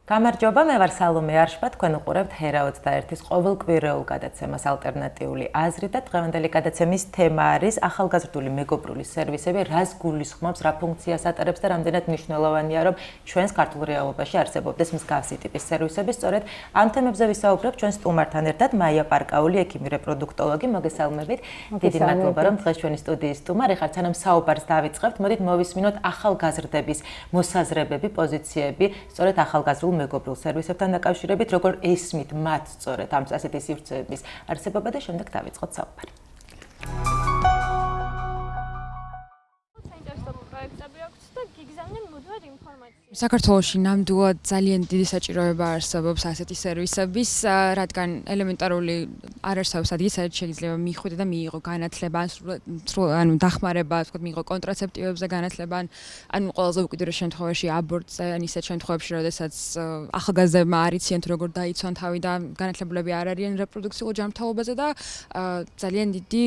გამარჯობა, მე ვარ სალომე არშბა, თქვენ უყურებთ HERA 21-ის ყოველკვირეულ გადაცემას ალტერნატიული აზრი და დღევანდელი გადაცემის თემა არის ახალგაზრდული მეგობრული სერვისები, რას გულისხმობს, რა ფუნქციას ატარებს და რამდენად მნიშვნელოვანია, რომ ჩვენს ქართულ რეალობაში არსებობდეს მსგავსი ტიპის სერვისები. სწორედ ამ თემებზე ვისაუბრებ ჩვენ სტუმართან ერთად, მაია პარკაული, ექიმი რეპროდუქტოლოგი, მოგესალმებით. დიდი მადლობა, რომ დღეს ჩვენი სტუდიის სტუმარი ხართ. სანამ საუბარს დავიწყებთ, მოდით მოვისმინოთ ახალგაზრდების მოსაზრებები, პოზიციები, სწორედ ახალგაზრდულ მეგობრულ სერვისებთან დაკავშირებით, როგორ ესმით მათ სწორედ ამ ასეთი სივრცეების არსებობა და შემდეგ დავიწყოთ საუბარი. საქართველოში ნამდვილად ძალიან დიდი საჭიროება არსებობს ასეთი სერვისების, რადგან ელემენტარული არ არსებობს ადგილი, სადაც შეიძლება მიხვიდე და მიიღო განათლება, ანუ დახმარება, ვთქვათ, მიიღო კონტრაცეპტივებზე განათლება, ანუ ყველაზე უკიდურეს შემთხვევაში აბორტზე, ან ისეთ შემთხვევებში, როდესაც ახალგაზრდებმა არ იციან თუ როგორ დაიცვან თავი და განათლებულები არ არიან რეპროდუქციულ ჯანმრთელობაზე და ძალიან დიდი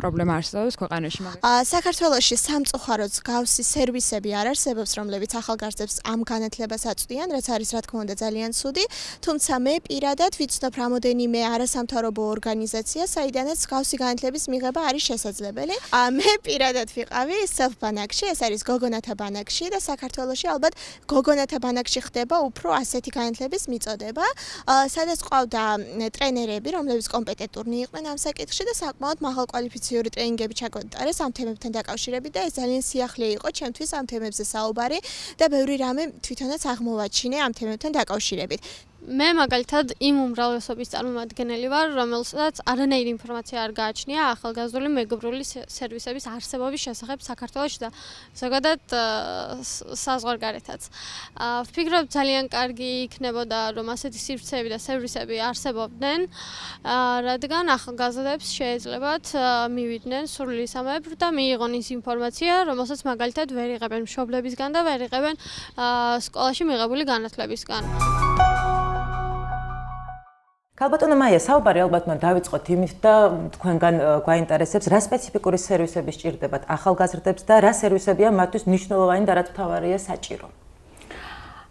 პრობლემა არსებობს ქვეყანაში. საქართველოში სამწუხაროდ მსგავსი სერვისები არ არსებობს, რომლებიც ახალგაზრდებს ამ განათლებას აწვდიან, რაც არის რა თქმა უნდა ძალიან ცუდი, თუმცა მე პირადად ვიცნობ რამოდენიმე არასამთავრობო ორგანიზაცია, საიდანაც მსგავსი განათლების მიღება არის შესაძლებელი. მე პირადად ვიყავი self-ბანაკში, ეს არის გოგონათა ბანაკში და საქართველოში ალბათ გოგონათა ბანაკში ხდება უფრო ასეთი განათლების მიწოდება, სადაც ყავდა ტრენერები, რომლებიც კომპეტენტურნი იყვნენ ამ საკითხში და საკმაოდ მაღალკვალიფიციური ტრენინგები ჩაგვეტარეს ამ თემებთან დაკავშირებით და ეს ძალიან სიახლე იყო ჩემთვის ამ თემებზე საუბარი და ბევრი რამე თვითონაც აღმოვაჩინე ამ თემებთან დაკავშირებით. მე მაგალითად იმ უმრავლესობის წარმომადგენელი ვარ, რომელსაც არანაირი ინფორმაცია არ გააჩნია ახალგაზრდული მეგობრული სერვისების არსებობის შესახებ საქართველოში და ზოგადად საზღვარგარეთაც. ვფიქრობ ძალიან კარგი იქნებოდა, რომ ასეთი სივრცეები და სერვისები არსებობდნენ, რადგან ახალგაზრდებს შეეძლებათ მივიდნენ სრულისამებრ და მიიღონ ის ინფორმაცია, რომელსაც მაგალითად ვერ იღებენ მშობლებისგან და ვერ იღებენ სკოლაში მიღებული განათლებისგან. ქალბატონო მაია, საუბარი ალბათ მან დავიწყოთ იმით და თქვენგან გვაინტერესებს, რა სპეციფიკური სერვისები სჭირდებათ ახალგაზრდებს და რა სერვისებია მათთვის მნიშვნელოვანი და რაც მთავარია საჭირო.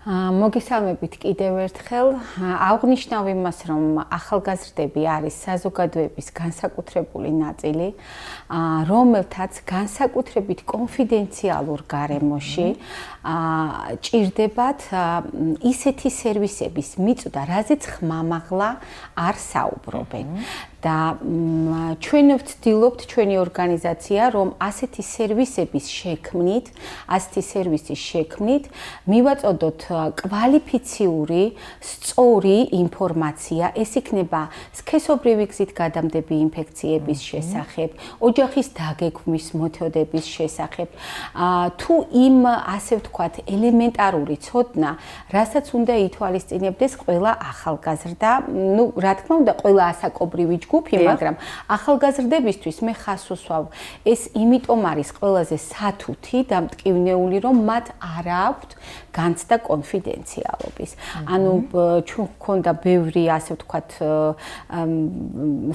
მოგესალმებით კიდევ ერთხელ. აღვნიშნავ იმას, რომ ახალგაზრდები არის საზოგადოების განსაკუთრებული ნაწილი, რომელთაც განსაკუთრებით კონფიდენციალურ გარემოში ჭირდებათ ისეთი სერვისების მიწოდა, რაზეც ხმამაღლა არ საუბრობენ. და ჩვენ ვცდილობთ ჩვენი ორგანიზაცია, რომ ასეთი სერვისების შექმნით, ასეთი სერვისის შექმნით მივაწოდოთ კვალიფიციური, სწორი ინფორმაცია, ეს იქნება სქესობრივი გზით გადამდები ინფექციების შესახებ, ოჯახის დაგეგმვის მეთოდების შესახებ, თუ იმ ასე ვთქვათ ელემენტარული ცოდნა, რასაც უნდა ითვალისწინებდეს ყველა ახალგაზრდა, ну, რა თქმა უნდა, ყველა ასაკობრივი ჯგუფი, მაგრამ ახალგაზრდებისთვის მე ხას ვუსვავ, ეს იმიტომ არის ყველაზე სათუთი და მტკივნეული, რომ მათ არ აქვთ განცდა კონფიდენციალობის. ანუ ჩვენ გვქონდა ბევრი, ასე ვთქვათ,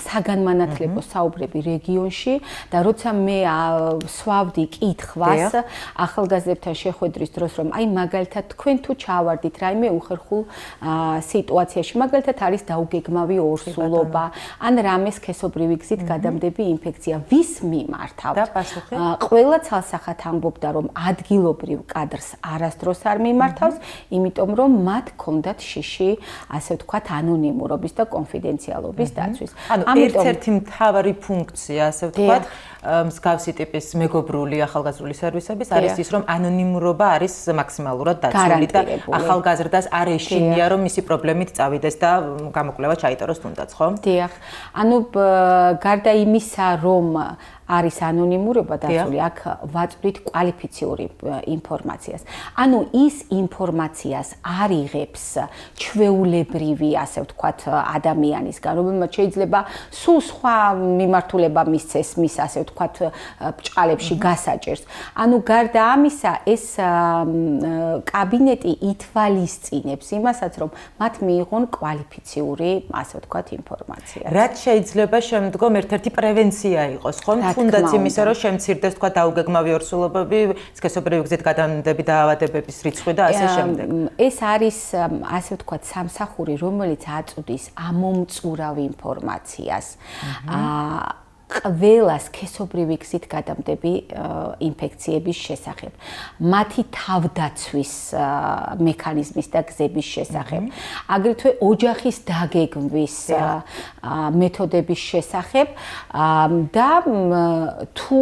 საგანმანათლებლო საუბრები რეგიონში და როცა მე სვავდი კითხვას ახალგაზრდებთან შეხვედრის დროს, რომ აი მაგალითად თქვენ თუ ჩავარდით რაიმე უხერხულ სიტუაციაში, მაგალითად არის დაუგეგმავი ორსულობა, ან რამე სქესობრივი გზით გადამდები ინფექცია, ვის მიმართავთ? ყველა ცალსახად ამბობდა, რომ ადგილობრივ კადრს არასდროს არ მიმართავს, იმიტომ რომ მათ ჰქონდათ შიში, ასე ვთქვათ, ანონიმურობის და კონფიდენციალობის დაცვის. ანუ ერთ-ერთი მთავარი ფუნქცია, ასე ვთქვათ, მსგავსი ტიპის მეგობრული ახალგაზრდული სერვისების არის ის, რომ ანონიმურობა არის მაქსიმალურად დაცული და ახალგაზრდას არ ეშინია, რომ მისი პრობლემით წავიდეს და გამოკვლევა ჩაიტეროს თუნდაც, ხო? დიახ. ანუ გარდა იმისა, რომ არის ანონიმურობა დაცული, აქ ვაწვდით კვალიფიციური ინფორმაციას. ანუ ის ინფორმაციას არ იღებს ჩვეულებრივი, ასე ვთქვათ, ადამიანისგან, რომელმაც შეიძლება სულ სხვა მიმართულება მისცეს მის, ასე ვთქვათ, ბჭყალებში გასაჭერს. ანუ გარდა ამისა, ეს კაბინეტი ითვალისწინებს იმასაც, რომ მათ მიიღონ კვალიფიციური, ასე ვთქვათ, ინფორმაცია. რაც შეიძლება შემდგომ ერთ-ერთი პრევენცია იყოს, ხო? თუნდაც იმისა, რომ შემცირდეს თქვა დაუგეგმავი ორსულობები, სქესობრივი გზით გადამდები დაავადებების რიცხვი და ასე შემდეგ. ეს არის ასე ვთქვათ სამსახური, რომელიც აწვდის ამომწურავ ინფორმაციას. ყველა სქესობრივი გზით გადამდები ინფექციების შესახებ, მათი თავდაცვის მექანიზმის და გზების შესახებ, აგრეთვე ოჯახის დაგეგმვის მეთოდების შესახებ და თუ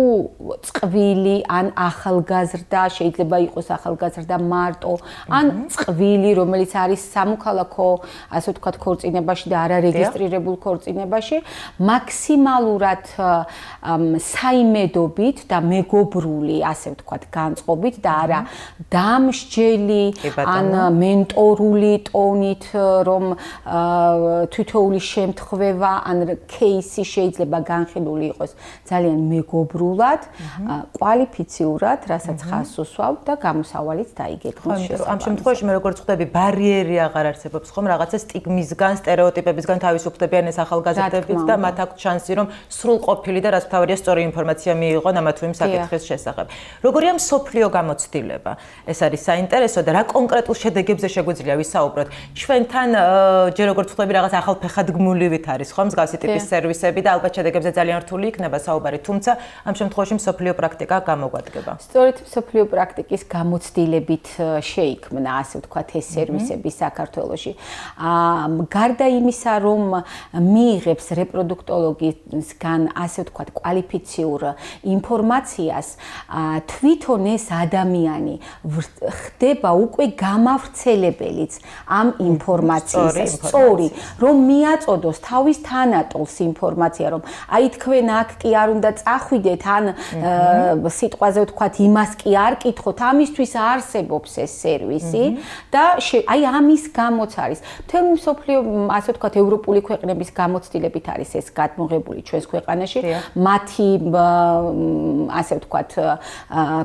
წყვილი ან ახალგაზრდა, შეიძლება იყოს ახალგაზრდა მარტო, ან წყვილი, რომელიც არის სამოქალაქო, ასე ვთქვათ, ქორწინებაში და არარეგისტრირებულ ქორწინებაში, მაქსიმალურად საიმედობით და მეგობრული, ასე ვთქვათ, განწყობით და არა დამსჯელი ან მენტორული ტონით, რომ თითოეული შემთხვევა ან кейსი შეიძლება განხილული იყოს ძალიან მეგობრულად, კვალიფიციურად, რასაც ხაზს უსვავ და გამოსავალიც დაიგეგმოს შესაბამისად. ამ შემთხვევაში მე როგორც ხვდები, ბარიერი აღარ არსებობს ხომ, რაღაცა სტიგმისგან, სტერეოტიპებისგან თავისუფლებიან ეს ახალგაზრდებიც და მათ აქვს შანსი, რომ სრულ ყოფილი და რაც თავარია სწორი ინფორმაცია მიიღონ ამა თუ იმ საკითხის შესახებ. როგორია მსოფლიო გამოცდილება? ეს არის საინტერესო და რა კონკრეტულ შედეგებზე შეგვიძლია ვისაუბროთ? ჩვენთან ჯერ როგორც ხვდები რაღაც ახალფეხადგმულივით არის ხო მსგავსი ტიპის სერვისები და ალბათ შედეგებზე ძალიან რთული იქნება საუბარი, თუმცა ამ შემთხვევაში მსოფლიო პრაქტიკა გამოგვადგება. სწორედ მსოფლიო პრაქტიკის გამოცდილებით შეიქმნა, ასე ვთქვათ, ეს სერვისები საქართველოში. გარდა იმისა, რომ მიიღებს რეპროდუქტოლოგისგან, ასე ვთქვათ, კვალიფიციურ ინფორმაციას, თვითონ ეს ადამიანი ხდება უკვე გამავრცელებელიც ამ ინფორმაციის, სწორი, რომ მიაწოდოს თავის თანატოლს ინფორმაცია, რომ აი თქვენ აქ კი არ უნდა წახვიდეთ, ან სიტყვაზე ვთქვათ, იმას კი არ კითხოთ, ამისთვის არსებობს ეს სერვისი და აი ამის გამოც არის. მთელი მსოფლიო, ასე ვთქვათ, ევროპული ქვეყნების გამოცდილებით არის ეს გადმოღებული ჩვენს ქვეყანაში, მათი ასე ვთქვათ,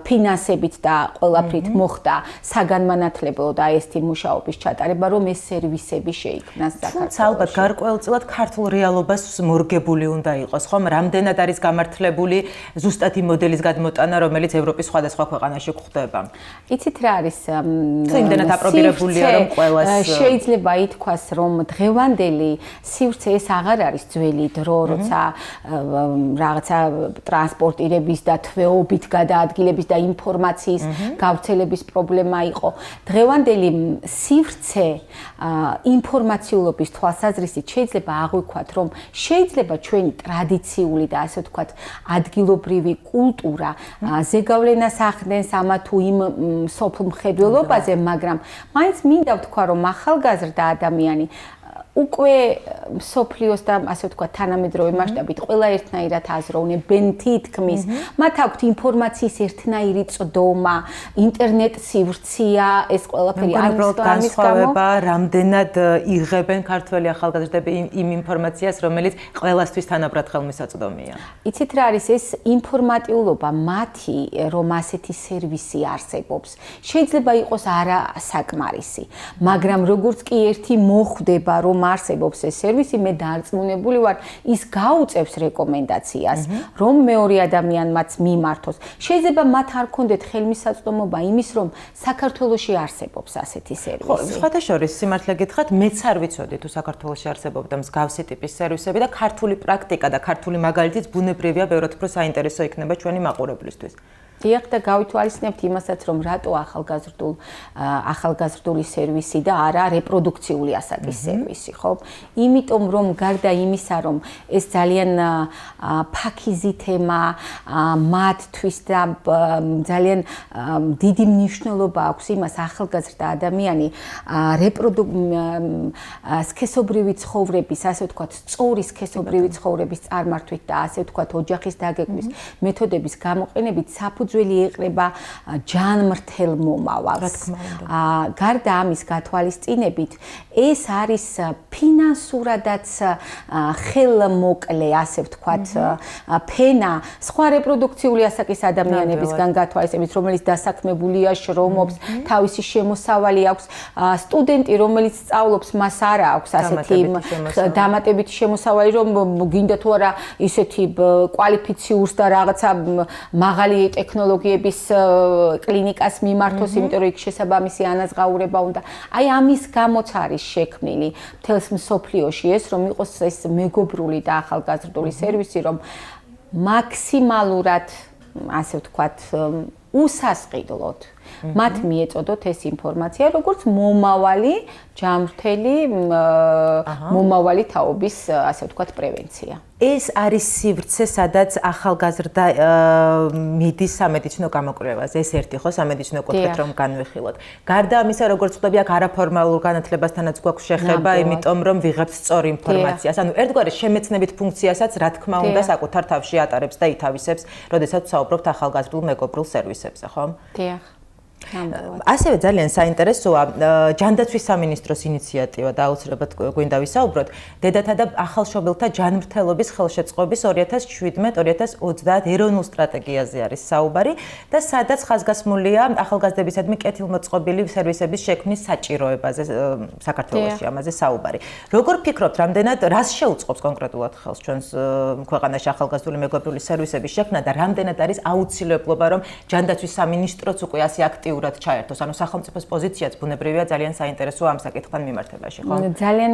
ფინანსებით და ყველაფრით მოხდა საგანმანათლებლო და AST მუშაობის ჩატარება, რომ ეს სერვისები შეიქმნას საქართველოში. ალბათ გარკვეულწილად ქართულ რეალობას მორგებული უნდა იყოს, ხომ? რამდენად არის გამართლებული ზუსტად იმ მოდელის გადმოტანა, რომელიც ევროპის სხვადასხვა ქვეყანაში გვხვდება. იცით რა არის? იმდენად აპრობირებულია, რომ ყველას შეიძლება ითქვას, რომ დღევანდელი სივრცე ეს აღარ არის ძველი დრო, როცა რაღაცა ტრანსპორტირების და თვეობით გადაადგილების და ინფორმაციის გავრცელების პრობლემა იყო. დღევანდელი სივრცე ინფორმაციულობის თვალსაზრისით შეიძლება აღვიქვათ, რომ შეიძლება ჩვენი ტრადიციული და ასე ვთქვათ, ადგილობრივი კულტურა ზეგავლენას ახდენს ამა თუ იმ სოფლმხედველობაზე, მაგრამ მაინც მინდა ვთქვა, რომ ახალგაზრდა ადამიანი უკვე მსოფლიოს და ასე ვთქვათ, თანამედროვე მასშტაბით ყველა ერთნაირად აზროვნებენ თითქმის. მათ აქვთ ინფორმაციის ერთნაირი წდომა, ინტერნეტ სივრცეა, ეს ყველაფერი არის განსხვავება, რამდენად იღებენ ქართველი ახალგაზრდები იმ ინფორმაციას, რომელიც ყველასთვის თანაბრად ხელმისაწვდომია. იცით რა არის ეს ინფორმატიულობა მათი, რომ ასეთი სერვისი არსებობს. შეიძლება იყოს არასაკმარისი, მაგრამ როგორც კი ერთი მოხვდება, რომ არსებობს ეს სერვისი, მე დარწმუნებული ვარ, ის გაუწევს რეკომენდაციას, რომ მეორე ადამიანმაც მიმართოს. შეიძლება მათ არ ქონდეთ ხელმისაწვდომობა იმის, რომ საქართველოში არსებობს ასეთი სერვისი. ხო, სხვადასხვა სიმართლე გითხრათ, მეც არ ვიცოდი თუ საქართველოში არსებობდა მსგავსი ტიპის სერვისები და ქართული პრაქტიკა და ქართული მაგალითიც ბუნებრივია, ბევრად უფრო საინტერესო იქნება ჩვენი მაყურებლისთვის. დიახ და გავითვალისწინებთ იმასაც, რომ რატო ახალგაზრდული სერვისი და არა რეპროდუქციული ასაკის სერვისი, ხო? იმიტომ რომ გარდა იმისა, რომ ეს ძალიან ფაქიზი თემა მათთვის და ძალიან დიდი მნიშვნელობა აქვს იმას ახალგაზრდა ადამიანი სქესობრივი ცხოვრების, ასე ვთქვათ, სწორი სქესობრივი ცხოვრების წარმართვით და ასე ვთქვათ, ოჯახის დაგეგმვის მეთოდების გამოყენებით საფუძველი საფუძველი ეყრება ჯანმრთელ მომავალს. გარდა ამის გათვალისწინებით, ეს არის ფინანსურადაც ხელმოკლე, ასე ვთქვათ, ფენა სხვა რეპროდუქციული ასაკის ადამიანებისგან გათვალისწინებით, რომელიც დასაქმებულია, შრომობს, თავისი შემოსავალი აქვს, სტუდენტი, რომელიც სწავლობს, მას არ აქვს ასეთი დამატებითი შემოსავალი, რომ გინდა თუ არა ისეთი კვალიფიციურს და რაღაცა მაღალი ტექნოლოგიების კლინიკას მიმართოს, იმიტომ რომ იქ შესაბამისი ანაზღაურება უნდა. აი ამის გამოც არის შექმნილი მთელს მსოფლიოში ეს, რომ იყოს ეს მეგობრული და ახალგაზრდული სერვისი, რომ მაქსიმალურად, ასე ვთქვათ, უსასყიდლოდ მათ მიეწოდოთ ეს ინფორმაცია, როგორც მომავალი ჯანმრთელი მომავალი თაობის, ასე ვთქვათ, პრევენცია. ეს არის სივრცე, სადაც ახალგაზრდა მიდის სამედიცინო გამოკვლევაზე. ეს ერთი ხო სამედიცინო კუთხით რომ განვიხილოთ. გარდა ამისა, როგორც ხვდები, აქ არაფორმალურ განათლებასთანაც გვაქვს შეხება, იმიტომ რომ ვიღებთ სწორ ინფორმაციას. ანუ ერთგვარი შემეცნებით ფუნქციასაც, რა თქმა უნდა, საკუთარ თავში ატარებს და ითავისებს, როდესაც ვსაუბრობთ ახალგაზრდულ მეგობრულ სერვისებზე, ხო? დიახ. ასევე ძალიან საინტერესოა ჯანდაცვის სამინისტროს ინიციატივა და აუცილებლად გვინდა ვისაუბროთ დედათა და ახალშობილთა ჯანმრთელობის ხელშეწყობის 2017-2030 ეროვნულ სტრატეგიაზე არის საუბარი და სადაც ხაზგასმულია ახალგაზრდებისადმი კეთილმოწყობილი სერვისების შექმნის საჭიროებაზე საქართველოში ამაზე საუბარი. როგორ ფიქრობთ, რამდენად რას შეუწყობს კონკრეტულად ხელს ჩვენს ქვეყანაში ახალგაზრდული მეგობრული სერვისების შექმნა და რამდენად არის აუცილებლობა რომ ჯანდაცვის სამინისტროც უკვე ასე აქტიურად ჩაერთოს, ანუ სახელმწიფოს პოზიციაც ბუნებრივია ძალიან საინტერესოა ამ საკითხთან მიმართებაში, ხო? ძალიან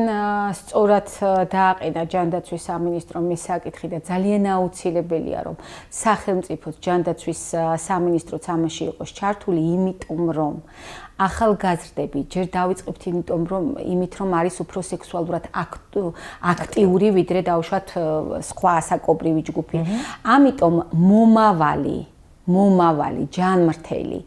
სწორად დააყენა ჯანდაცვის სამინისტრომ ეს საკითხი და ძალიან აუცილებელია რომ სახელმწიფოს ჯანდაცვის სამინისტროც ამაში იყოს ჩართული, იმიტომ რომ ახალგაზრდები ჯერ დავიწყებთ იმით რომ არის უფრო სექსუალურად აქტიური ვიდრე დავუშვათ სხვა ასაკობრივი ჯგუფი. ამიტომ მომავალი ჯანმრთელი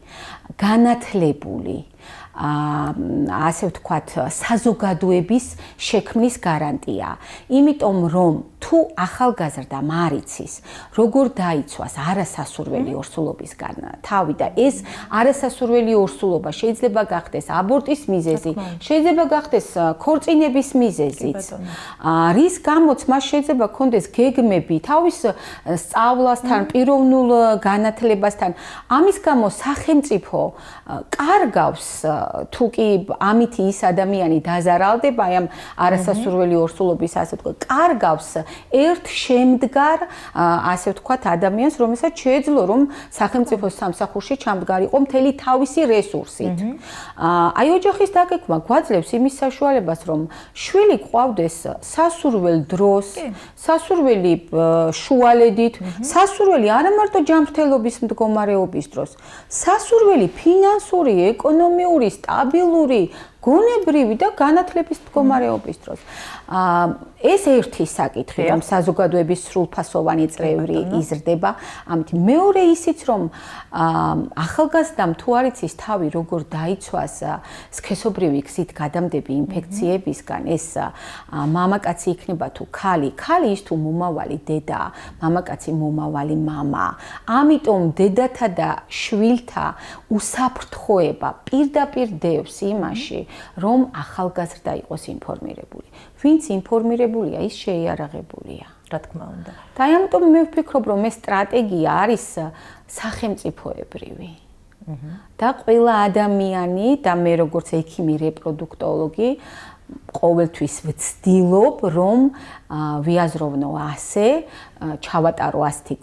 განათლებული ასე ვთქვათ საზოგადოების შექმნის გარანტია. იმიტომ რომ თუ ახალგაზრდამ არ იცის როგორ დაიცვას არასასურველი ორსულობისგან თავი და ეს არასასურველი ორსულობა შეიძლება გახდეს აბორტის მიზეზი, შეიძლება გახდეს ქორწინების მიზეზიც. რის გამოც მას შეიძლება ქონდეს გეგმები თავის სწავლასთან, პიროვნულ განათლებასთან. ამის გამო სახელმწიფო კარგავს თუ კი ამითი ის ადამიანი დაზარალდება აი ამ არასასურველი ორსულობის ასე ვთქვათ, კარგავს ერთ შემდგარ ასე ვთქვათ ადამიანს, რომელსაც შეეძლო რომ სახელმწიფოს სამსახურში ჩამდგარიყო მთელი თავისი რესურსით. აი ოჯახის დაგეგმა გვაძლევს იმის საშუალებას, რომ შვილი ყავდეს სასურველ დროს, სასურველი შუალედით, სასურველი არა მარტო ჯანმრთელობის მდგომარეობის დროს, სასურველი ფინანსური, ეკონომიური, სტაბილური, გონებრივი და განათლების მდგომარეობის დროს. ეს ერთი საკითხი, რომ საზოგადოების სრულფასოვანი წევრი იზრდება. ამით მეორე ისიც, რომ ახალგაზრდამ თუ არ იცის თავი როგორ დაიცვას სქესობრივი გზით გადამდები ინფექციებისგან, ეს მამაკაცი იქნება თუ ქალი, ქალი ის თუ მომავალი დედა, მამაკაცი მომავალი მამა. ამიტომ დედათა და შვილთა უსაფრთხოება პირდაპირ დევს იმაში, რომ ახალგაზრდა იყოს ინფორმირებული. ვინც ინფორმირებულია, ის შეიარაღებულია. რა თქმა უნდა. და ამიტომ მე ვფიქრობ, რომ ეს სტრატეგია არის სახელმწიფოებრივი. და ყველა ადამიანი და მე როგორც ექიმი რეპროდუქტოლოგი ყოველთვის ვცდილობ, რომ ვიაზროვნო ასე, ჩავატარო ასეთი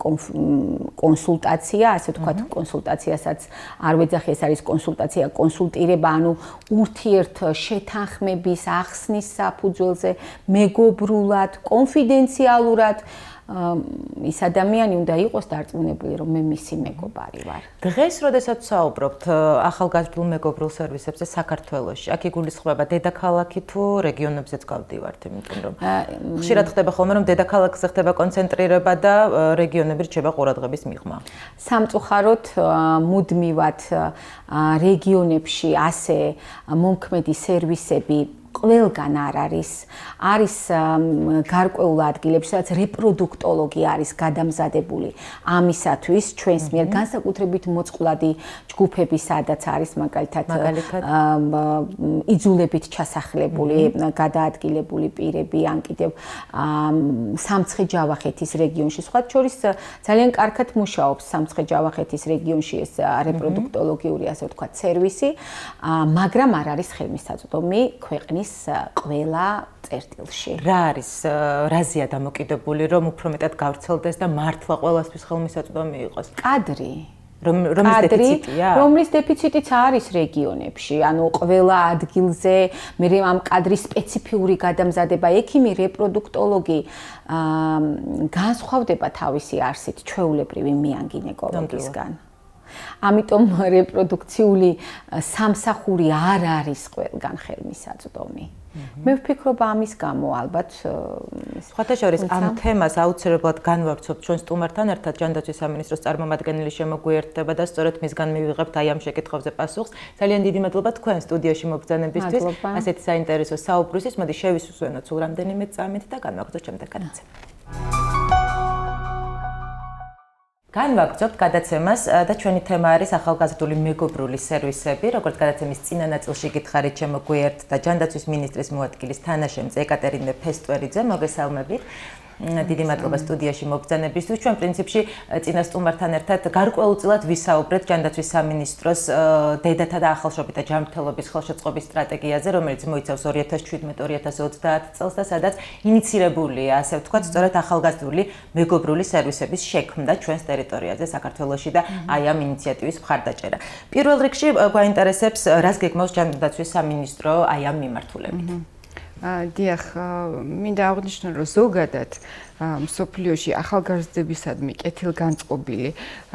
კონსულტაცია, ასე ვთქვათ, კონსულტაციასაც არ ვეძახი, ეს არის კონსულტაცია, კონსულტირება, ანუ ურთიერთ შეთანხმების ახსნის საფუძველზე, მეგობრულად, კონფიდენციალურად ის ადამიანი უნდა იყოს დარწმუნებული, რომ მე მისი მეგობარი ვარ. დღეს, როდესაც საუბრობთ ახალგაზრდულ მეგობრულ სერვისებზე საქართველოში, აქ იგულისხმება დედაქალაქი თუ რეგიონებზეც გავდივართ, იმიტომ რომ ხშირად ხდება ხოლმე, რომ დედაქალაქზე ხდება კონცენტრირება და რეგიონები რჩება ყურადღების მიღმა. სამწუხაროდ, მუდმივად რეგიონებში ასე მომქმედი სერვისები ყველგან არ არის. არის გარკვეულ ადგილებში, სადაც რეპროდუქტოლოგი არის გადამზადებული ამისათვის ჩვენს მიერ განსაკუთრებით მოწყვლადი ჯგუფები, სადაც არის მაგალითად იძულებით ჩასახლებული, გადაადგილებული პირები, ან კიდევ სამცხე-ჯავახეთის რეგიონში. სხვა შორის ძალიან კარგად მუშაობს სამცხე-ჯავახეთის რეგიონში ეს რეპროდუქტოლოგიური, ასე ვთქვათ, სერვისი, მაგრამ არ არის ხელმისაწვდომი ქვეყნის ყველა წერტილში. რა არის, რაზეა დამოკიდებული, რომ უფრო მეტად გავრცელდეს და მართლა ყველასთვის ხელმისაწვდომი იყოს? კადრი. რომლის დეფიციტია? რომლის დეფიციტიც არის რეგიონებში, ანუ ყველა ადგილზე მე ამ კადრის სპეციფიური გადამზადება, ექიმი, რეპროდუქტოლოგი განსხვავდება თავისი არსით ჩვეულებრივი მიან გინეკოლოგისგან. ამიტომ რეპროდუქციული სამსახური არ არის ყველგან ხელმისაწვდომი. მე ვფიქრობ ამის გამო ალბათ სხვათა შორის ამ თემას აუცილებლად განვავრცობთ ჩვენ სტუმართან ერთად ჯანდაცვის სამინისტროს წარმომადგენელი შემოგვიერთდება და სწორედ მისგან მივიღებთ აი ამ შეკითხვებზე პასუხს. ძალიან დიდი მადლობა თქვენ სტუდიაში მობრძანებისთვის. ასეთი საინტერესო საუბრისთვის. მოდი შევისვენოთ სულ რამდენიმე წამით და განვაგრძოთ შემდეგ გადაცემა. განვაგრძობთ გადაცემას და ჩვენი თემა არის ახალგაზრდული მეგობრული სერვისები. როგორც გადაცემის წინა ნაწილში გითხარით, შემოგვიერთდა ჯანდაცვის მინისტრის მოადგილის თანაშემწე ეკატერინე ფესტვერიძე. მოგესალმებით. დიდი მადლობა სტუდიაში მობრძანებისთვის. ჩვენ პრინციპში წინა სტუმართან ერთად გარკვეულწილად ვისაუბრეთ ჯანდაცვის სამინისტროს დედათა და ახალშობილთა ჯანმრთელობის ხელშეწყობის სტრატეგიაზე, რომელიც მოიცავს 2017-2020 წელს და სადაც ინიცირებულია, ასე ვთქვათ, სწორედ ახალგაზრდული მეგობრული სერვისების შექმნა ჩვენს ტერიტორიაზე, საქართველოში და აი ამ ინიციატივის მხარდაჭერა. პირველ რიგში გვაინტერესებს, რას გეგმავს ჯანდაცვის სამინისტრო აი ამ მიმართულებით. დიახ, მინდა აღვნიშნო, რომ ზოგადად მსოფლიოში ახალგაზრდებისადმი კეთილგანწყობილი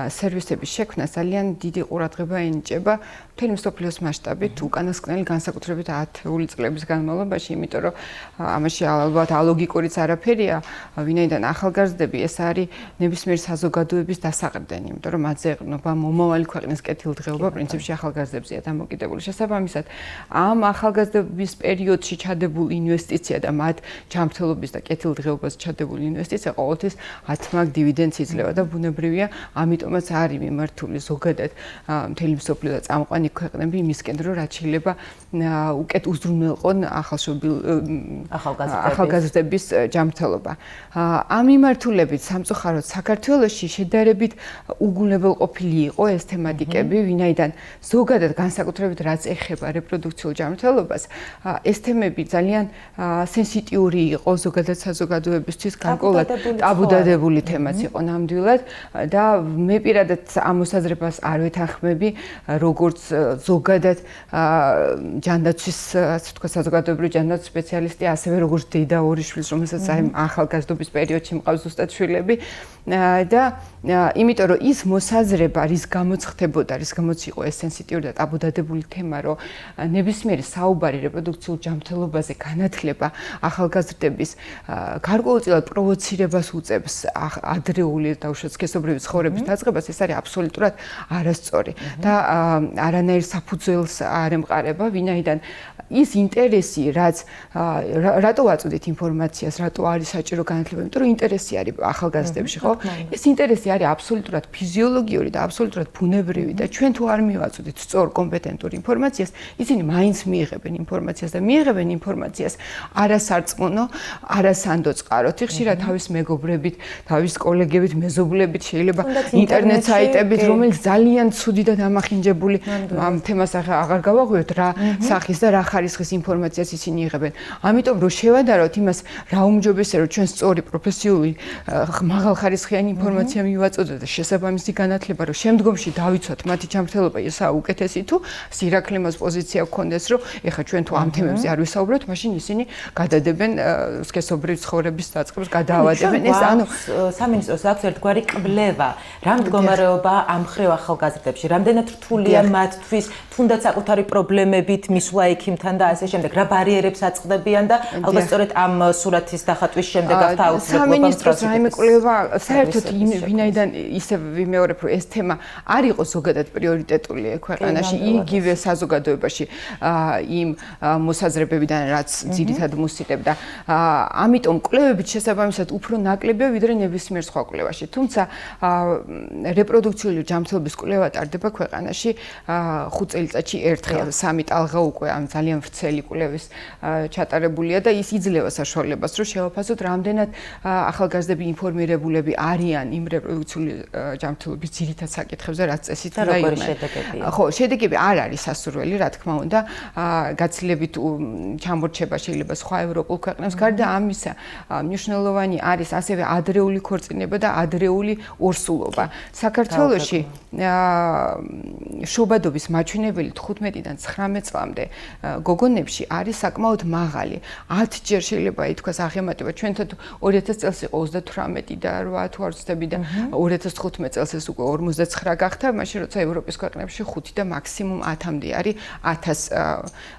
სერვისების შექმნა ძალიან დიდი ყურადღება ენიჭება მთელი მსოფლიოს მასშტაბით, უკანასკნელი განსაკუთრებით 10 წლების განმავლობაში, იმიტომ რომ ამაში ალბათ ალოგიკურიც არაფერია, ვინაიდან ახალგაზრდები ეს არის ნებისმიერ საზოგადოების დასაყრდენი, იმიტომ რომ მათზე ეყრდნობა მომავალი ქვეყნის კეთილდღეობა, პრინციპში ახალგაზრდებზეა დამოკიდებული. შესაბამისად, ამ ახალგაზრდების პერიოდში ჩადებულ ინვესტიცია და მათ ჯანმრთელობის და კეთილდღეობას ჩადებული ინვესტიცია ყოველთვის ათმაგ დივიდენდს იძლევა და ბუნებრივია, ამიტომაც არის მიმართული ზოგადად მთელი მსოფლიო და წამყვანი ქვეყნები იმისკენ, რომ რაც შეიძლება უკეთ უზრუნველყონ ახალგაზრდების ჯანმრთელობა. ამ მიმართულებით სამწუხაროდ საქართველოში შედარებით უგულებელყოფილი იყო ეს თემატიკები, ვინაიდან ზოგადად განსაკუთრებით რაც ეხება რეპროდუქციულ ჯანმრთელობას, ეს თემები ძალიან სენსიტიური იყო ზოგადად საზოგადოებისთვის, გარკვეულად ტაბუდადებული თემაც იყო ნამდვილად და მე პირადად ამ მოსაზრებას არ ვეთანხმები, როგორც ზოგადად ჯანდაცვის, ასე ვთქვათ, საზოგადოებრივი ჯანდაცვის სპეციალისტი, ასევე როგორც დედა ორი შვილის, რომელსაც აი ახალგაზრდობის პერიოდში მყავს ზუსტად შვილები და იმიტომ რომ ის მოსაზრება, რის გამოც ხდებოდა, რის გამოც იყო ეს სენსიტიური და ტაბუდადებული თემა, რომ ნებისმიერი საუბარი რეპროდუქციულ ჯანმრთელობაზე განათლება ახალგაზრდების გარკვეულწილად პროვოცირებას უწევს ადრეული და უშუალოდ სქესობრივი ცხოვრების დაწყებას, ეს არის აბსოლუტურად არასწორი და არანაირ საფუძველს არ ემყარება, ვინაიდან ის ინტერესი, რაც რატო ვაწოდით ინფორმაციას, რატო არის საჭირო განათლება, იმიტომ რომ ინტერესი არის ახალგაზრდებში, ხო? ეს ინტერესი არის აბსოლუტურად ფიზიოლოგიური და აბსოლუტურად ბუნებრივი და ჩვენ თუ არ მივაწოდით სწორ კომპეტენტურ ინფორმაციას, ისინი მაინც მიიღებენ ინფორმაციას და მიიღებენ ინფორმაციას არასარწმუნო, არასანდო წყაროთი, ხშირად თავის მეგობრებით, თავის კოლეგებით, მეზობლებით, შეიძლება ინტერნეტ საიტებით, რომელიც ძალიან ცუდი და დამახინჯებული ამ თემას აღარ გავაღვიოთ, რა სახის და რა ხარისხის ინფორმაციას ისინი იღებენ. ამიტომ რომ შევადაროთ იმას, რა უმჯობესია, რომ ჩვენ სწორი პროფესიული მაღალხარისხიანი ინფორმაცია მივაწოდოთ და შესაბამისი განათლება, რომ შემდგომში დავიცვათ მათი ჯანმრთელობა ესაა უკეთესი თუ სირაქლემას პოზიცია გქონდეს, რომ ეხლა ჩვენ თუ ამ თემებზე არ ვისაუბროთ, მაშინ ისინი გადადებენ სქესობრივ ცხოვრების დაწყებას, გადაავადებენ. ეს ანუ სამინისტროს აქვს ერთგვარი კვლევა, რა მდგომარეობა ამ მხრივ ახალგაზრდებში, რამდენად რთულია მათთვის, თუნდაც საკუთარი პრობლემებით მისვლა ექიმთან და ასე შემდეგ, რა ბარიერებს აწყდებიან და ალბათ სწორედ ამ სურათის დახატვის შემდეგ ახთა აუცილებლობა სამინისტროს რაიმე კვლევა საერთოდ ვინაიდან ისე ვიმეორებ, რომ ეს თემა არ იყო ზოგადად პრიორიტეტული ქვეყანაში, იგივე საზოგადოებაში იმ მოსაზრებებიდან, რაც ძირითადად მუსიტებდა. ამიტომ კვლევებით შესაბამისად უფრო ნაკლებია, ვიდრე ნებისმიერ სხვა კვლევაში. თუმცა რეპროდუქციული ჯანმრთელობის კვლევა ტარდება ქვეყანაში 5 წელიწადში ერთხელ, 3 ტალღა უკვე ამ ძალიან ვრცელი კვლევის ჩატარებულია და ის იძლევა საშუალებას, რომ შევაფასოთ, რამდენად ახალგაზრდები ინფორმირებულები არიან იმ რეპროდუქციული ჯანმრთელობის ძირითად საკითხებზე, რაც წესით უნდა იყვნენ. ხო, შედეგები არ არის სასურველი, რა თქმა უნდა, გაცილებით ჩამორჩება შეიძლება სხვა ევროპულ ქვეყნებს. გარდა ამისა, მნიშვნელოვანი არის ასევე ადრეული ქორწინება და ადრეული ორსულობა. საქართველოში შობადობის მაჩვენებელი 15-დან 19 წლამდე გოგონებში არის საკმაოდ მაღალი. 10 ჯერ შეიძლება ითქვას აღემატება. ჩვენთან 2000 წელს იყო 38 და 8 თუ არ ვცდები და 2015 წელს ეს უკვე 59 გახდა, მაშინ როცა ევროპის ქვეყნებში 5 და მაქსიმუმ 10-მდე არის 1000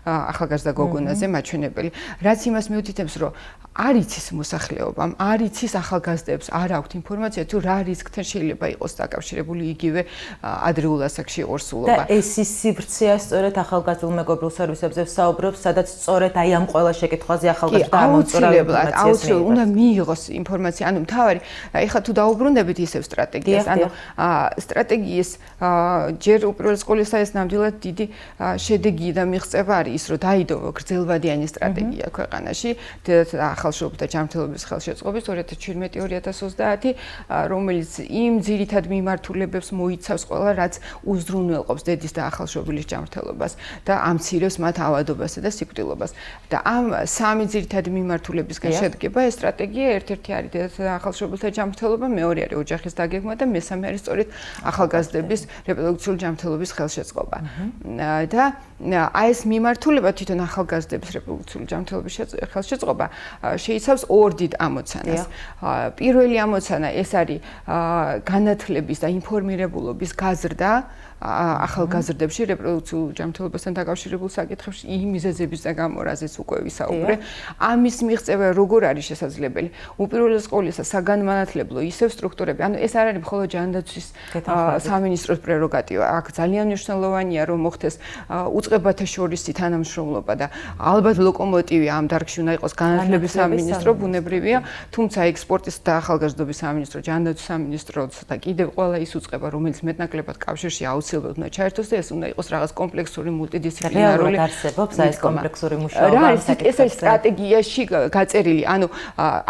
ახალგაზრდა გოგონაზე მაჩვენებელი. რაც იმას მიუთითებს, რომ არ იცის მოსახლეობამ, არ იცის ახალგაზრდებს, არ აქვთ ინფორმაცია თუ რა რისკთან შეიძლება იყოს დაკავშირებული იგივე ადრეულ ასაკში ორსულობა. და ეს ის სივრცეა სწორედ ახალგაზრდულ მეგობრულ სერვისებზე ვსაუბრობ, სადაც სწორედ აი ამ ყველა შეკითხვაზე ახალგაზრდა აუცილებლად უნდა მიიღოს ინფორმაცია. ანუ მთავარი, ეხლა თუ დაუბრუნდებით ისევ სტრატეგიას, ანუ სტრატეგიის ჯერ უპირველეს ყოვლისა ეს ნამდვილად დიდი შედეგი და მიღწევა არის ის, რომ დაიდო გრძელვადიანი სტრატეგია ქვეყანაში, ახალშობილთა ჯანმრთელობის ხელშეწყობის 2017-2020, რომელიც იმ ძირითად მიმართულებებს მოიცავს ყველა, რაც უზრუნველყოფს დედის და ახალშობილის ჯანმრთელობას და ამცირებს მათ ავადობასა და სიკვდილობას. და ამ სამი ძირითადი მიმართულებისგან შედგება ეს სტრატეგია. ერთ-ერთი არის დედა და ახალშობილთა ჯანმრთელობა, მეორე არის ოჯახის დაგეგმა და მესამე არის სწორედ ახალგაზრდების რეპროდუქციული ჯანმრთელობის ხელშეწყობა. და აი ეს მიმართულება თვითონ ახალგაზრდების რეპროდუქციული ჯანმრთელობის ხელშეწყობა შეიცავს ორ დიდ ამოცანას. პირველი ამოცანა ეს არის განათლების და ინფორმირებულობის გაზრდა ახალგაზრდებში რეპროდუქციულ ჯანმრთელებასთან დაკავშირებულ საკითხებში იმ მიზეზების და გამო, რაზეც უკვე ვისაუბრე. ამის მიღწევა როგორ არის შესაძლებელი? უპირველეს ყოვლისა საგანმანათლებლო ისევ სტრუქტურები, ანუ ეს არ არის მხოლოდ ჯანდაცვის სამინისტროს პრეროგატივა. აქ ძალიან მნიშვნელოვანია, რომ მოხდეს უწყებათა შორისი თანამშრომლობა და ალბათ ლოკომოტივი ამ დარგში უნდა იყოს განათლების სამინისტრო, ბუნებრივია, თუმცა ექსპორტის და ახალგაზრდობის სამინისტრო, ჯანდაცვის სამინისტრო და კიდევ ყველა ის უწყება, რომელიც მეტნაკლებად კავშირში აუცილებლად უნდა ჩაერთოს და ეს უნდა იყოს რაღაც კომპლექსური მულტიდისციპლინარული არსებობს ეს კომპლექსური მუშაობა. რა არის ეს სტრატეგიაში გაწერილი, ანუ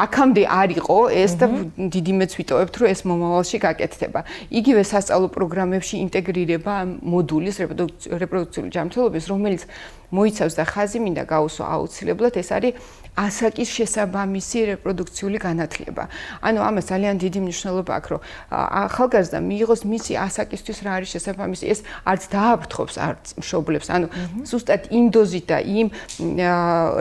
აქამდე არ იყო ეს და დიდი მეც ვიტოვებთ, რომ ეს მომავალში გაკეთდება. იგივე სასწავლო პროგრამებში ინტეგრირება მოდულის რეპროდუქციული ჯანმრთელობის, რომელიც მოიცავს და ხაზი მინდა გაუსვა აუცილებლად, ეს არის ასაკის შესაბამისი რეპროდუქციული განათლება. ანუ ამას ძალიან დიდი მნიშვნელობა აქვს, რომ ახალგაზრდა მიიღოს მისი ასაკისთვის რა არის შესაბამისი. ეს არც დააფრთხობს, არც მშობლებს. ანუ ზუსტად იმ დოზით და იმ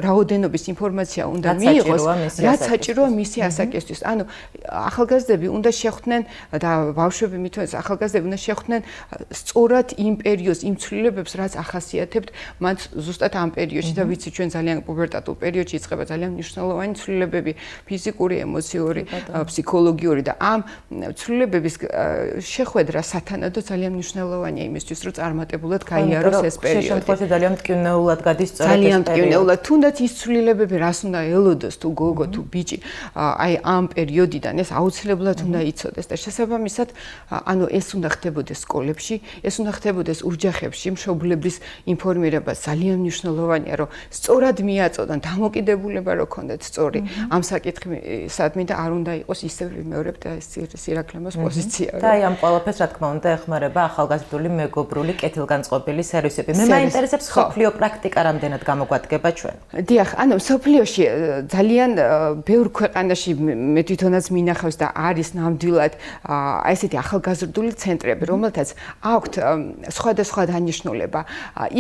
რაოდენობის ინფორმაცია უნდა მიიღოს, რაც საჭიროა მისი ასაკისთვის. ანუ ახალგაზრდები უნდა შეხვდნენ და ბავშვები მithunაც ახალგაზრდები უნდა შეხვდნენ სწორად იმ პერიოდს, იმ ცვლილებებს, რაც ახასიათებთ მათ ზუსტად ამ პერიოდში და ვიცი ჩვენ ძალიან პუბერტატულ პერიოდში იწყება ძალიან მნიშვნელოვანი ცვლილებები, ფიზიკური, ემოციური, ფსიქოლოგიური და ამ ცვლილებების შეხვედრა სათანადო ძალიან მნიშვნელოვანია იმისთვის, რომ წარმატებულად გაიაროს ეს პერიოდი. შემთხვევაში ძალიან მტკივნეულად გადის სწორედ ეს პერიოდი. ძალიან მტკივნეულად, თუნდაც ის ცვლილებები რას უნდა ელოდოს თუ გოგო თუ ბიჭი, აი ამ პერიოდიდან ეს აუცილებლად უნდა იცოდეს და შესაბამისად, ანუ ეს უნდა ხდებოდეს სკოლებში, ეს უნდა ხდებოდეს ოჯახებში, მშობლების ინფორმირება ძალიან მნიშვნელოვანია, რომ სწორად მიაწოდონ დამოკიდებულება რო ქონდეთ სწორი ამ საკითხისადმი და არ უნდა იყოს ისევ ვიმეორებ და ეს სირაქლემოს პოზიცია. და აი ამ ყველაფერს რა თქმა უნდა ეხმარება ახალგაზრდული მეგობრული კეთილგანწყობილი სერვისები. მე მაინტერესებს სოფლიო პრაქტიკა რამდენად გამოგვადგება ჩვენ. დიახ, ანუ სოფლიოში ძალიან ბევრ ქვეყანაში მე თვითონაც მინახავს და არის ნამდვილად აი ესეთი ახალგაზრდული ცენტრები, რომელთაც აქვთ სხვადასხვა დანიშნულება.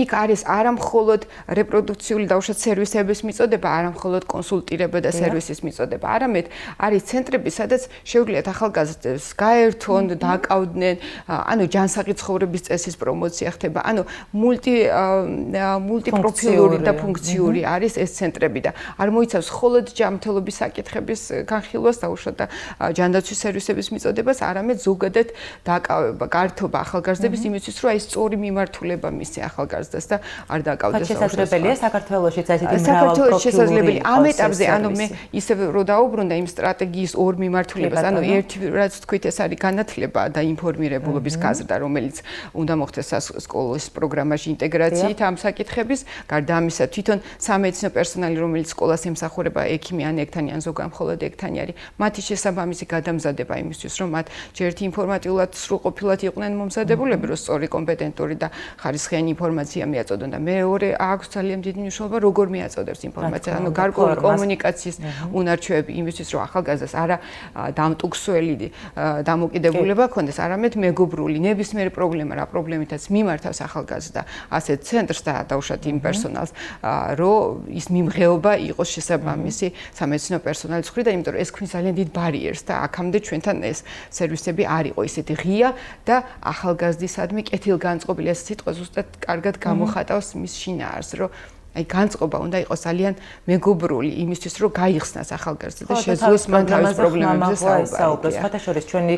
იქ არის არა მხოლოდ რეპროდუქციული დაუშვათ სერვისების მიწოდება, არა მხოლოდ კონსულტირება და სერვისის მიწოდება, არამედ არის ცენტრები, სადაც შეუძლიათ ახალგაზრდებს გაერთონ, დაკავდნენ, ანუ ჯანსაღი ცხოვრების წესის პრომოცია ხდება, ანუ მულტიპროფილური და ფუნქციური არის ეს ცენტრები და არ მოიცავს მხოლოდ ჯანმრთელობის საკითხების განხილვას დაუშვათ და ჯანდაცვის სერვისების მიწოდებას, არამედ ზოგადად დაკავება, გართობა ახალგაზრდების იმისთვის, რომ აი სწორი მიმართულება მისცე ახალგაზრდას და არ დაკავდეს. შესაძლებელია საქართველოშიც ასეთი საქართველოს შესაძლებელი ამ ეტაპზე, ანუ მე ისევ რო დაუბრუნდა იმ სტრატეგიის ორ მიმართულებას, ანუ ერთი რაც თქვით ეს არის განათლება და ინფორმირებულობის გაზრდა, რომელიც უნდა მოხდეს სკოლის პროგრამაში ინტეგრაციით ამ საკითხების, გარდა ამისა თვითონ სამედიცინო პერსონალი, რომელიც სკოლას ემსახურება, ექიმი ან ექთანი ან ზოგან მხოლოდ ექთანი არის, მათი შესაბამისი გადამზადება იმისთვის, რომ მათ ჯერ ერთი ინფორმატიულად სრულყოფილად იყვნენ მომზადებულები, რომ სწორი, კომპეტენტური და ხარისხიანი ინფორმაცია მიაწოდონ და მეორე აქვს ძალიან დიდი მნიშვნელობა, როგორ მიაწოდებს ინფორმაცია, ანუ გარკვეული კომუნიკაციის უნარჩვევები იმისთვის, რომ ახალგაზრდას არა დამტუქსველი დამოკიდებულება ქონდეს, არამედ მეგობრული, ნებისმიერი პრობლემა, რა პრობლემითაც მიმართავს ახალგაზრდა ასეთ ცენტრს და დაუშვათ იმ პერსონალს, რომ ის მიმღეობა იყოს შესაბამისი სამედიცინო პერსონალის მხრიდან, იმიტომ რომ ეს ქმნის ძალიან დიდ ბარიერს და აქამდე ჩვენთან ეს სერვისები არ იყო ისეთი ღია და ახალგაზრდისადმი კეთილგანწყობილი, ეს სიტყვა ზუსტად კარგად გამოხატავს მის შინაარს, რომ აი განწყობა უნდა იყოს ძალიან მეგობრული იმისთვის, რომ გაიხსნას ახალგაზრდა და შეძლოს მან თავის პრობლემებზე საუბარი. ხათაშორის ჩვენი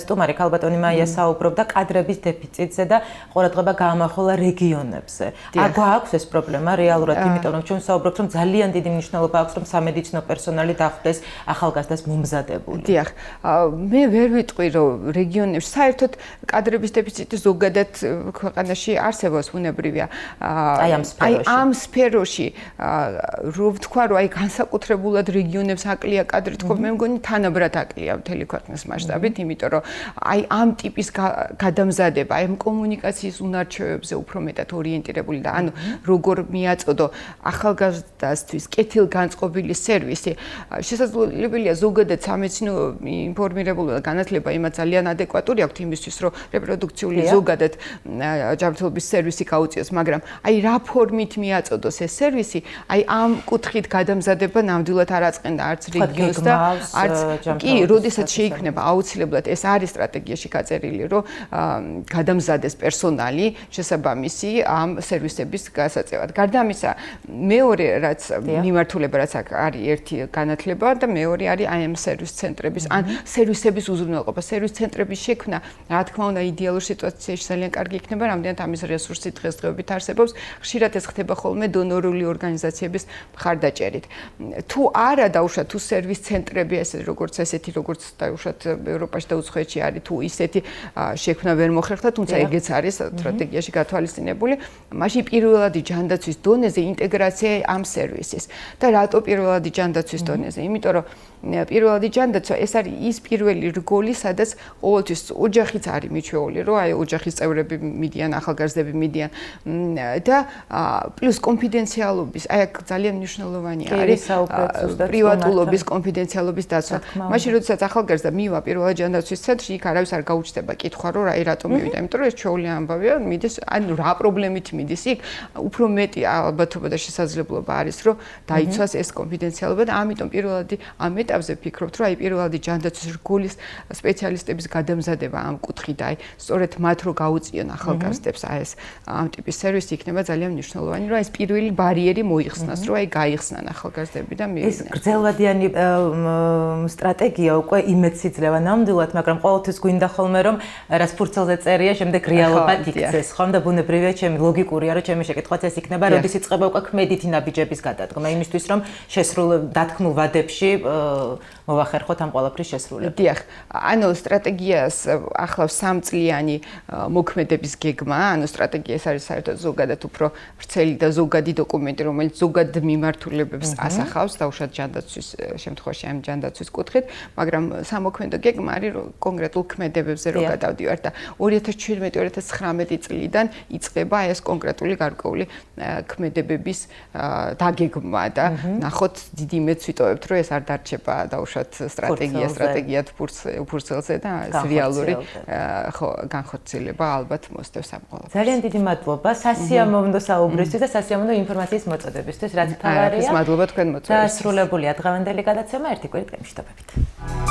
სტუმარი ქალბატონი მაია საუბრობდა კადრების დეფიციტზე და ყურადღება გაამახვილა რეგიონებზე. აქ გვაქვს ეს პრობლემა რეალურად, იმიტომ რომ ჩვენ საუბრობთ, რომ ძალიან დიდი მნიშვნელობა აქვს, რომ სამედიცინო პერსონალი დახვდეს ახალგაზრდას მომზადებული. დიახ, მე ვერ ვიტყვი, რომ რეგიონებში საერთოდ კადრების დეფიციტი ზოგადად ქვეყანაში არსებობს, ბუნებრივია. აი ამ სფეროში რო ვთქვა, რომ აი განსაკუთრებულად რეგიონებს აკლია კადრი, თქო, მე მგონი თანაბრად აკლია მთელი ქვეყნის მასშტაბით, იმიტომ რომ აი ამ ტიპის გადამზადება, აი ამ კომუნიკაციის უნარჩვევებზე უფრო მეტად ორიენტირებული და ანუ როგორ მიაწოდო ახალგაზრდასთვის კეთილგანწყობილი სერვისი, შესაძლებელია ზოგადად სამედიცინო ინფორმირებულობა და განათლება იმათ ძალიან ადეკვატური აქვს იმისთვის, რომ რეპროდუქციული ზოგადად ჯანმრთელობის სერვისი გაუწიოს, მაგრამ აი რა ფორმით მიაწოდოს ეს სერვისი, აი ამ კუთხით გადამზადება ნამდვილად არ აწყენდა არც რეგიონს და არც კი, როდესაც შეიქმნება აუცილებლად ეს არის სტრატეგიაში გაწერილი, რომ გადამზადეს პერსონალი შესაბამისი ამ სერვისების გასაწევად. გარდა ამისა, მეორე რაც მიმართულება რაც არის ერთი განათლება და მეორე არის აი ამ სერვის ცენტრების ან სერვისების უზრუნველყოფა. სერვის ცენტრების შექმნა, რა თქმა უნდა, იდეალურ სიტუაციაში ძალიან კარგი იქნება, რამდენად ამის რესურსი დღესდღეობით არსებობს. ხშირად ეს ხდება ხოლმე დონორული ორგანიზაციების მხარდაჭერით. თუ არა დაუშვათ თუ სერვის ცენტრები როგორც დაუშვათ ევროპაში და უცხოეთში არის თუ ისეთი შექმნა ვერ მოხერხდა, თუმცა ეგეც არის სტრატეგიაში გათვალისწინებული, მაშინ პირველადი ჯანდაცვის დონეზე ინტეგრაცია ამ სერვისის. და რატო პირველადი ჯანდაცვის დონეზე? იმიტომ რომ პირველადი ჯანდაცვა ეს არის ის პირველი რგოლი, სადაც ყოველთვის ოჯახიც არის მიჩვეული, რომ აი ოჯახის წევრები მიდიან, ახალგაზრდები მიდიან და პლუს კონფიდენციალობის, აი აქ ძალიან მნიშვნელოვანი არის პრივატულობის კონფიდენციალობის დაცვა. მაშინ როდესაც ახალგაზრდა მივა პირველად ჯანდაცვის ცენტრში, იქ არავის არ გაუჩნდება კითხვა, რომ აი რატომ მივიდა, იმიტომ რომ ეს ჩვეული ამბავია, მიდის, ანუ რა პრობლემით მიდის იქ, უფრო მეტი ალბათობა და შესაძლებლობა არის, რომ დაიცვას ეს კონფიდენციალობა და ამიტომ პირველადი ამ ეტაპზე ვფიქრობთ, რომ აი პირველადი ჯანდაცვის რგოლის სპეციალისტების გადამზადება ამ კუთხით, აი სწორედ მათ რო გაუწიონ ახალგაზრდებს აი ეს ამ ტიპის სერვისი იქნება ძალიან მნიშვნელოვანი, რომ ეს პირველი ბარიერი მოიხსნას, რომ აი გაიხსნან ახალგაზრდები და მივიდნენ. ეს გრძელვადიანი სტრატეგია უკვე იმედს იძლევა ნამდვილად, მაგრამ ყოველთვის გვინდა ხოლმე რომ რაც ფურცელზე წერია, შემდეგ რეალობად იქცეს, ხომ და ბუნებრივია, ჩემი ლოგიკურია, რომ ჩემი შეკითხვაც ეს იქნება, როდის იწყება უკვე ქმედითი ნაბიჯების გადადგმა, იმისთვის რომ დათქმულ ვადებში მოვახერხოთ ამ ყველაფრის შესრულება. დიახ, ანუ სტრატეგიას ახლავს 3-წლიანი მოქმედების გეგმა, ანუ სტრატეგია ეს არის საერთოდ ზოგადად უფრო ვრცელი და ზოგადად ზოგადი დოკუმენტი, რომელიც ზოგად მიმართულებებს ასახავს, დაუშვათ ჯანდაცვის შემთხვევაში ამ ჯანდაცვის კუთხით, მაგრამ სამოქმედო გეგმა არის კონკრეტულ ქმედებებზე რო გადავდივართ და 2017-2019 წლიდან იწყება ეს კონკრეტული გარკვეული ქმედებების დაგეგმა და ნახოთ დიდი იმედს ვიტოვებთ, რომ ეს არ დარჩება დაუშვათ სტრატეგიად ფურცელზე და ეს რეალური განხორციელება ალბათ მოსდევს ამ ყოველს. ძალიან დიდი მადლობა სასიამოვნო საუბრისთვის და სასიამოვნო ინფორმაციის მოწოდებისთვის, რაც თავარია. მადლობა თქვენ მოწვევისთვის. დასრულებულია დღევანდელი გადაცემა, ერთი კვირის გემშვიდობებით.